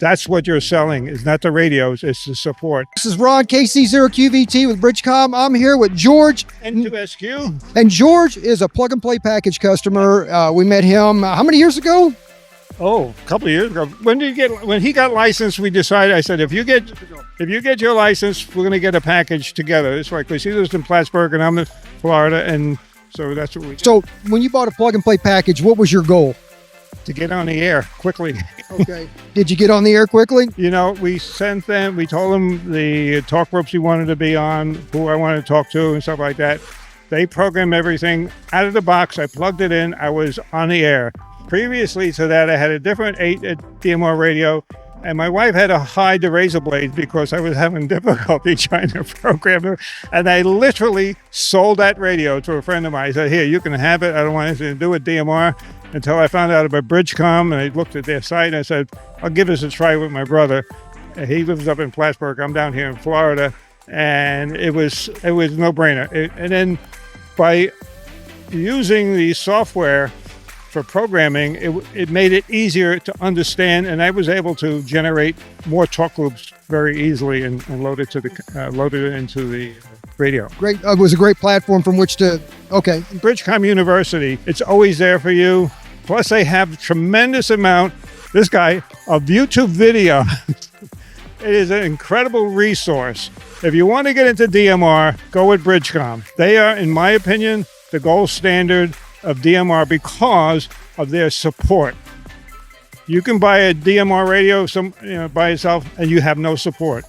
That's what you're selling, is not the radios, it's the support. This is Ron, KC0QVT with BridgeCom. I'm here with George. N2SQ. And George is a plug-and-play package customer. We met him how many years ago? Oh, a couple of years ago. When he got licensed, we decided, I said, if you get your license, we're going to get a package together. It's like, because he lives in Plattsburgh and I'm in Florida, and so that's what we did. So when you bought a plug-and-play package, what was your goal? To get on the air quickly. Okay. Did you get on the air quickly? You know, we told them the talk groups we wanted to be on, who I wanted to talk to and stuff like that. They programmed everything out of the box. I plugged it in. I was on the air. Previously to that, I had a different 8 at DMR radio, and my wife had to hide the razor blades because I was having difficulty trying to program her. And I literally sold that radio to a friend of mine. I said, here, you can have it. I don't want anything to do with DMR. Until I found out about BridgeCom, and I looked at their site and I said, I'll give this a try with my brother. He lives up in Plattsburgh. I'm down here in Florida. And it was no brainer. And then by using the software for programming, it made it easier to understand, and I was able to generate more talk groups very easily and load it into the radio. Great. It was a great platform from which to, okay. BridgeCom University, it's always there for you. Plus they have a tremendous amount, this guy, of YouTube video. It is an incredible resource. If you want to get into DMR, go with BridgeCom. They are, in my opinion, the gold standard of DMR because of their support. You can buy a DMR radio by itself and you have no support.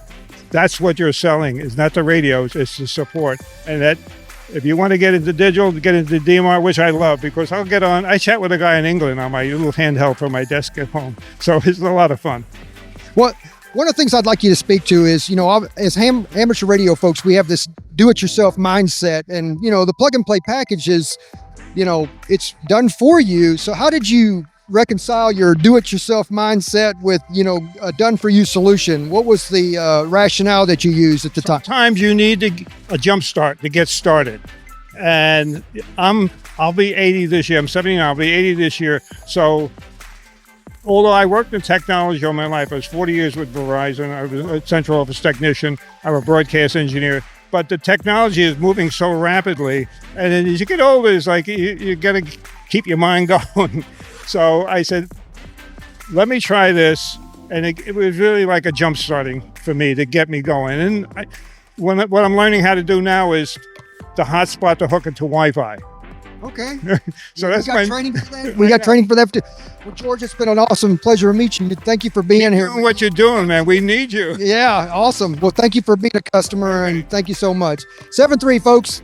That's what you're selling, is not the radios, it's the support. And that if you want to get into digital, get into DMR, which I love, because I'll get on, I chat with a guy in England on my little handheld from my desk at home. So it's a lot of fun. One of the things I'd like you to speak to is, as amateur radio folks, we have this do-it-yourself mindset, and, the plug-and-play package is, it's done for you. So how did you reconcile your do-it-yourself mindset with, a done-for-you solution? What was the rationale that you used at the time? Sometimes you need a jump start to get started. And I'll be 80 this year. I'm 79. I'll be 80 this year. So although I worked in technology all my life, I was 40 years with Verizon. I was a central office technician. I'm a broadcast engineer. But the technology is moving so rapidly. And then as you get older, it's like you got to keep your mind going. So I said, let me try this. And it was really like a jump starting for me to get me going. And what I'm learning how to do now is the hotspot to hook into Wi-Fi. Okay. So we that's got training for that. We got training for that too. Well, George, it's been an awesome pleasure meeting you. Thank you for being here. Doing what you're doing, man. We need you. Yeah, awesome. Well, thank you for being a customer, and thank you so much. 7-3, folks.